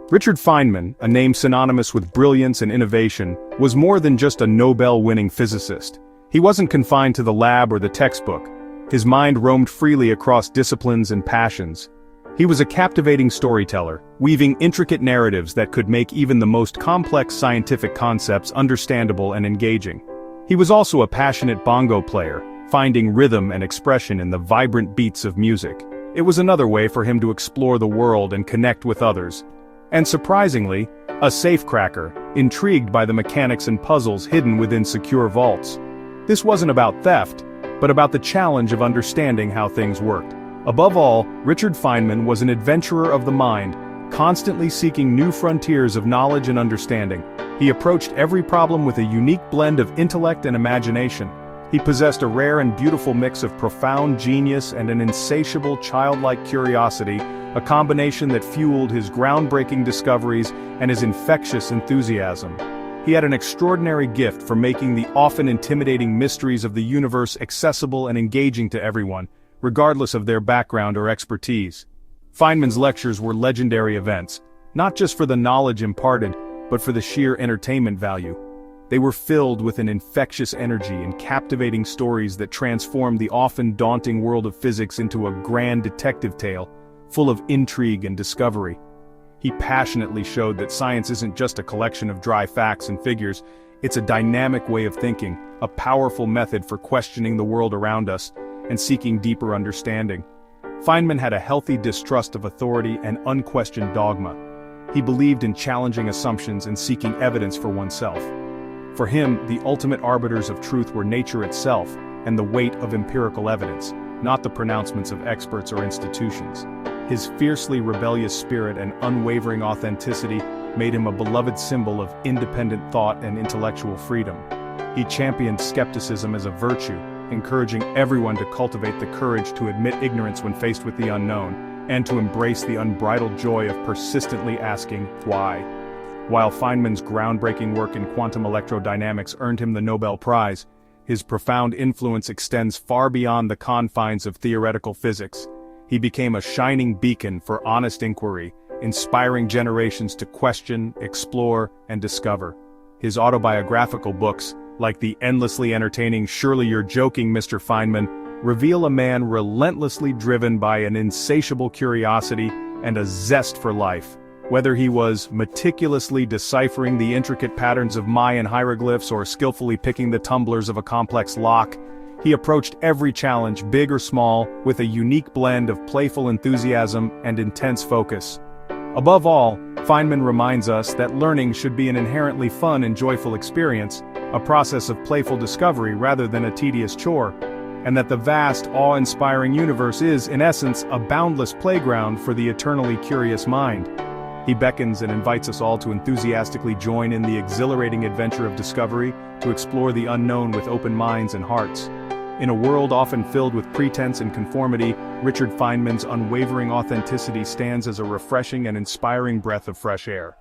Richard Feynman, a name synonymous with brilliance and innovation, was more than just a Nobel-winning physicist. He wasn't confined to the lab or the textbook. His mind roamed freely across disciplines and passions. He was a captivating storyteller, weaving intricate narratives that could make even the most complex scientific concepts understandable and engaging. He was also a passionate bongo player, finding rhythm and expression in the vibrant beats of music. It was another way for him to explore the world and connect with others. And surprisingly, a safecracker, intrigued by the mechanics and puzzles hidden within secure vaults. This wasn't about theft, but about the challenge of understanding how things worked. Above all, Richard Feynman was an adventurer of the mind, constantly seeking new frontiers of knowledge and understanding. He approached every problem with a unique blend of intellect and imagination. He possessed a rare and beautiful mix of profound genius and an insatiable childlike curiosity, a combination that fueled his groundbreaking discoveries and his infectious enthusiasm. He had an extraordinary gift for making the often intimidating mysteries of the universe accessible and engaging to everyone, regardless of their background or expertise. Feynman's lectures were legendary events, not just for the knowledge imparted, but for the sheer entertainment value. They were filled with an infectious energy and captivating stories that transformed the often daunting world of physics into a grand detective tale, full of intrigue and discovery. He passionately showed that science isn't just a collection of dry facts and figures, it's a dynamic way of thinking, a powerful method for questioning the world around us and seeking deeper understanding. Feynman had a healthy distrust of authority and unquestioned dogma. He believed in challenging assumptions and seeking evidence for oneself. For him, the ultimate arbiters of truth were nature itself and the weight of empirical evidence, not the pronouncements of experts or institutions. His fiercely rebellious spirit and unwavering authenticity made him a beloved symbol of independent thought and intellectual freedom. He championed skepticism as a virtue, encouraging everyone to cultivate the courage to admit ignorance when faced with the unknown, and to embrace the unbridled joy of persistently asking why. While Feynman's groundbreaking work in quantum electrodynamics earned him the Nobel Prize, his profound influence extends far beyond the confines of theoretical physics. He became a shining beacon for honest inquiry, inspiring generations to question, explore, and discover. His autobiographical books, like the endlessly entertaining Surely You're Joking, Mr. Feynman, reveal a man relentlessly driven by an insatiable curiosity and a zest for life. Whether he was meticulously deciphering the intricate patterns of Mayan hieroglyphs or skillfully picking the tumblers of a complex lock, he approached every challenge, big or small, with a unique blend of playful enthusiasm and intense focus. Above all, Feynman reminds us that learning should be an inherently fun and joyful experience, a process of playful discovery rather than a tedious chore, and that the vast, awe-inspiring universe is, in essence, a boundless playground for the eternally curious mind. He beckons and invites us all to enthusiastically join in the exhilarating adventure of discovery, to explore the unknown with open minds and hearts. In a world often filled with pretense and conformity, Richard Feynman's unwavering authenticity stands as a refreshing and inspiring breath of fresh air.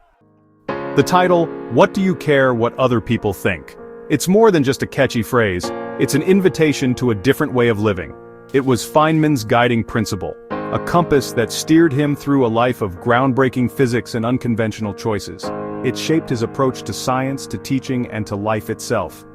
The title, "What Do You Care What Other People Think?" It's more than just a catchy phrase, it's an invitation to a different way of living. It was Feynman's guiding principle, a compass that steered him through a life of groundbreaking physics and unconventional choices. It shaped his approach to science, to teaching, and to life itself.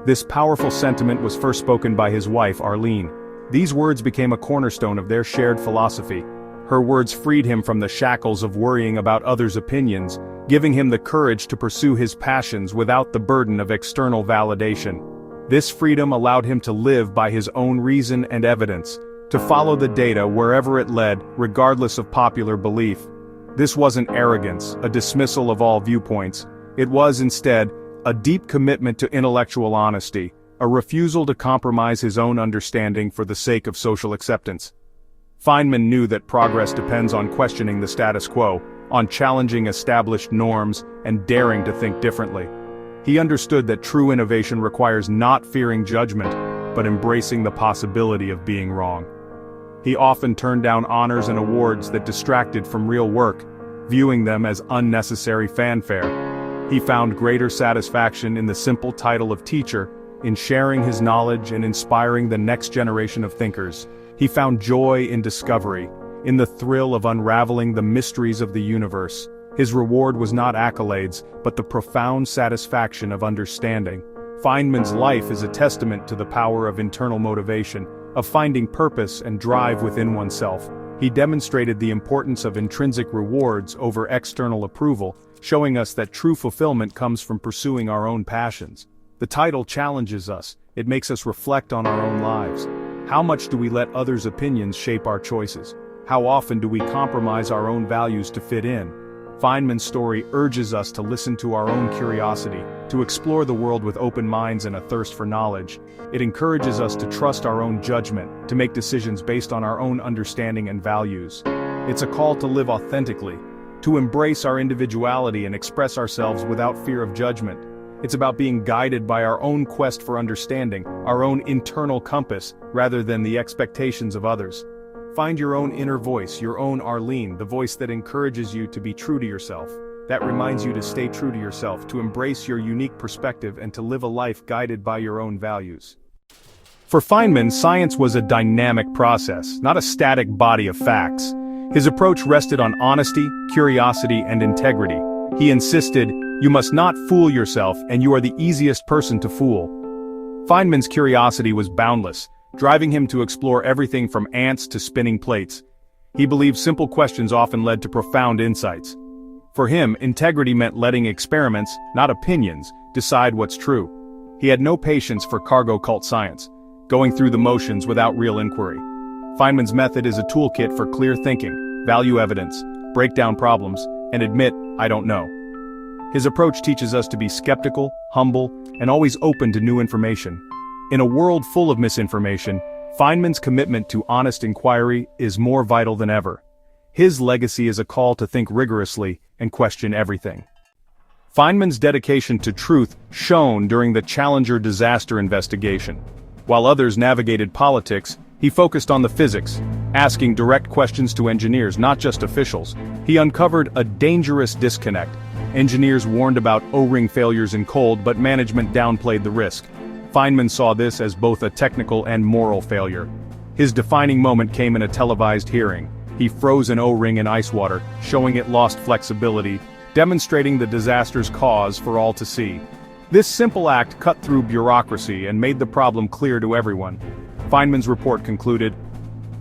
This powerful sentiment was first spoken by his wife, Arlene. These words became a cornerstone of their shared philosophy. Her words freed him from the shackles of worrying about others' opinions, giving him the courage to pursue his passions without the burden of external validation. This freedom allowed him to live by his own reason and evidence, to follow the data wherever it led, regardless of popular belief. This wasn't arrogance, a dismissal of all viewpoints. It was, instead, a deep commitment to intellectual honesty, a refusal to compromise his own understanding for the sake of social acceptance. Feynman knew that progress depends on questioning the status quo, on challenging established norms, and daring to think differently. He understood that true innovation requires not fearing judgment, but embracing the possibility of being wrong. He often turned down honors and awards that distracted from real work, viewing them as unnecessary fanfare. He found greater satisfaction in the simple title of teacher, in sharing his knowledge and inspiring the next generation of thinkers. He found joy in discovery, in the thrill of unraveling the mysteries of the universe. His reward was not accolades, but the profound satisfaction of understanding. Feynman's life is a testament to the power of internal motivation, of finding purpose and drive within oneself. He demonstrated the importance of intrinsic rewards over external approval, showing us that true fulfillment comes from pursuing our own passions. The title challenges us. It makes us reflect on our own lives. How much do we let others' opinions shape our choices? How often do we compromise our own values to fit in? Feynman's story urges us to listen to our own curiosity, to explore the world with open minds and a thirst for knowledge. It encourages us to trust our own judgment, to make decisions based on our own understanding and values. It's a call to live authentically, to embrace our individuality and express ourselves without fear of judgment. It's about being guided by our own quest for understanding, our own internal compass, rather than the expectations of others. Find your own inner voice, your own Arlene, the voice that encourages you to be true to yourself, that reminds you to stay true to yourself, to embrace your unique perspective and to live a life guided by your own values. For Feynman, science was a dynamic process, not a static body of facts. His approach rested on honesty, curiosity, and integrity. He insisted, "You must not fool yourself, and you are the easiest person to fool." Feynman's curiosity was boundless, driving him to explore everything from ants to spinning plates. He believed simple questions often led to profound insights. For him, integrity meant letting experiments, not opinions, decide what's true. He had no patience for cargo cult science, going through the motions without real inquiry. Feynman's method is a toolkit for clear thinking, value evidence, break down problems, and admit, "I don't know." His approach teaches us to be skeptical, humble, and always open to new information. In a world full of misinformation, Feynman's commitment to honest inquiry is more vital than ever. His legacy is a call to think rigorously and question everything. Feynman's dedication to truth shone during the Challenger disaster investigation. While others navigated politics, he focused on the physics, asking direct questions to engineers, not just officials. He uncovered a dangerous disconnect. Engineers warned about O-ring failures in cold, but management downplayed the risk. Feynman saw this as both a technical and moral failure. His defining moment came in a televised hearing. He froze an O-ring in ice water, showing it lost flexibility, demonstrating the disaster's cause for all to see. This simple act cut through bureaucracy and made the problem clear to everyone. Feynman's report concluded,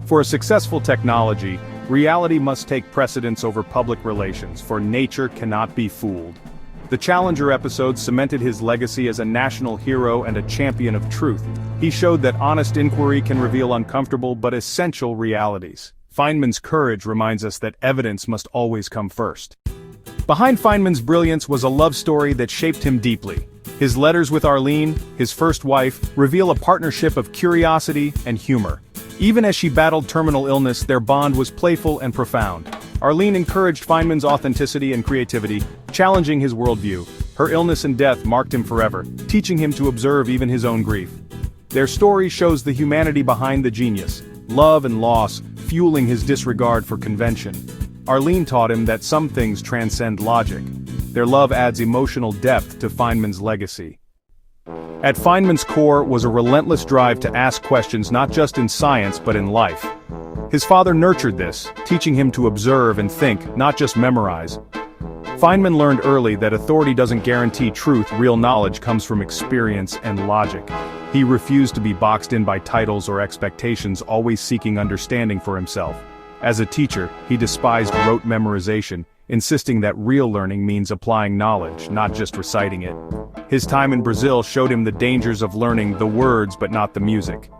"For a successful technology, reality must take precedence over public relations, for nature cannot be fooled." The Challenger episode cemented his legacy as a national hero and a champion of truth. He showed that honest inquiry can reveal uncomfortable but essential realities. Feynman's courage reminds us that evidence must always come first. Behind Feynman's brilliance was a love story that shaped him deeply. His letters with Arlene, his first wife, reveal a partnership of curiosity and humor. Even as she battled terminal illness, their bond was playful and profound. Arlene encouraged Feynman's authenticity and creativity, challenging his worldview. Her illness and death marked him forever, teaching him to observe even his own grief. Their story shows the humanity behind the genius, love and loss, fueling his disregard for convention. Arlene taught him that some things transcend logic. Their love adds emotional depth to Feynman's legacy. At Feynman's core was a relentless drive to ask questions not just in science but in life. His father nurtured this, teaching him to observe and think, not just memorize. Feynman learned early that authority doesn't guarantee truth, real knowledge comes from experience and logic. He refused to be boxed in by titles or expectations, always seeking understanding for himself. As a teacher, he despised rote memorization, insisting that real learning means applying knowledge, not just reciting it. His time in Brazil showed him the dangers of learning the words but not the music.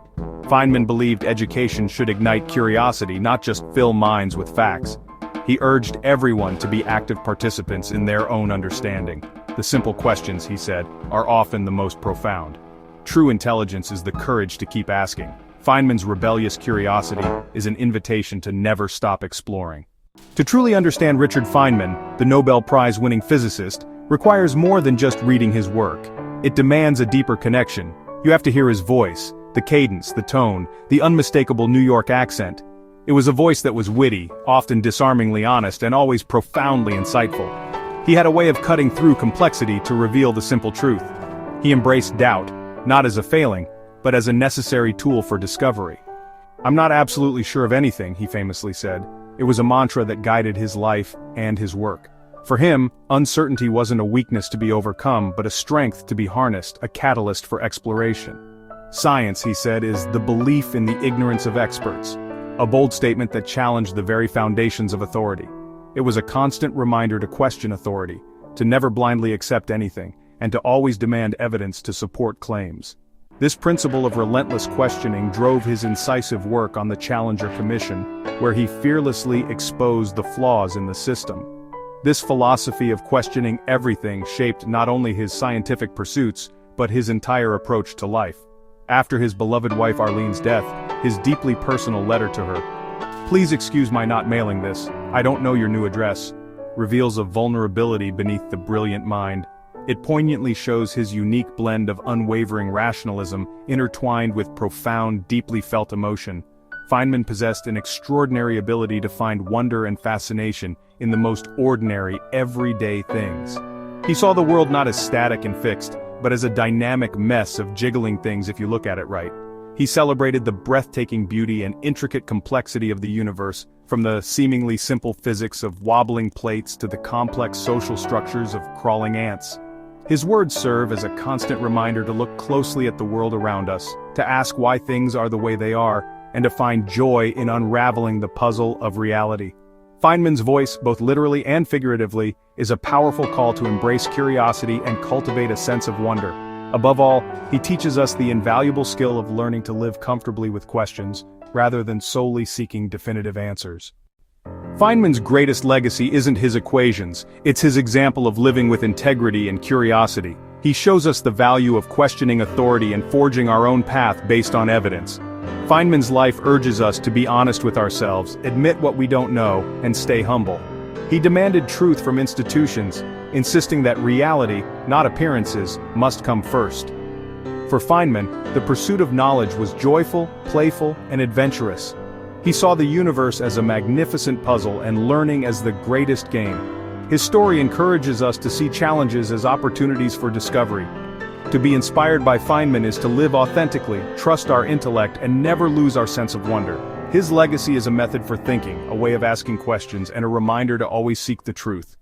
Feynman believed education should ignite curiosity, not just fill minds with facts. He urged everyone to be active participants in their own understanding. The simple questions, he said, are often the most profound. True intelligence is the courage to keep asking. Feynman's rebellious curiosity is an invitation to never stop exploring. To truly understand Richard Feynman, the Nobel Prize-winning physicist, requires more than just reading his work. It demands a deeper connection. You have to hear his voice, the cadence, the tone, the unmistakable New York accent. It was a voice that was witty, often disarmingly honest, and always profoundly insightful. He had a way of cutting through complexity to reveal the simple truth. He embraced doubt, not as a failing, but as a necessary tool for discovery. "I'm not absolutely sure of anything," he famously said. It was a mantra that guided his life and his work. For him, uncertainty wasn't a weakness to be overcome but a strength to be harnessed, a catalyst for exploration. Science, he said, is the belief in the ignorance of experts, a bold statement that challenged the very foundations of authority. It was a constant reminder to question authority, to never blindly accept anything, and to always demand evidence to support claims. This principle of relentless questioning drove his incisive work on the Challenger Commission, where he fearlessly exposed the flaws in the system. This philosophy of questioning everything shaped not only his scientific pursuits, but his entire approach to life. After his beloved wife Arlene's death, his deeply personal letter to her, "Please excuse my not mailing this, I don't know your new address," reveals a vulnerability beneath the brilliant mind. It poignantly shows his unique blend of unwavering rationalism intertwined with profound, deeply felt emotion. Feynman possessed an extraordinary ability to find wonder and fascination in the most ordinary, everyday things. He saw the world not as static and fixed, but as a dynamic mess of jiggling things if you look at it right. He celebrated the breathtaking beauty and intricate complexity of the universe, from the seemingly simple physics of wobbling plates to the complex social structures of crawling ants. His words serve as a constant reminder to look closely at the world around us, to ask why things are the way they are, and to find joy in unraveling the puzzle of reality. Feynman's voice, both literally and figuratively, is a powerful call to embrace curiosity and cultivate a sense of wonder. Above all, he teaches us the invaluable skill of learning to live comfortably with questions, rather than solely seeking definitive answers. Feynman's greatest legacy isn't his equations, it's his example of living with integrity and curiosity. He shows us the value of questioning authority and forging our own path based on evidence. Feynman's life urges us to be honest with ourselves, admit what we don't know, and stay humble. He demanded truth from institutions, insisting that reality, not appearances, must come first. For Feynman, the pursuit of knowledge was joyful, playful, and adventurous. He saw the universe as a magnificent puzzle and learning as the greatest game. His story encourages us to see challenges as opportunities for discovery. To be inspired by Feynman is to live authentically, trust our intellect, and never lose our sense of wonder. His legacy is a method for thinking, a way of asking questions, and a reminder to always seek the truth.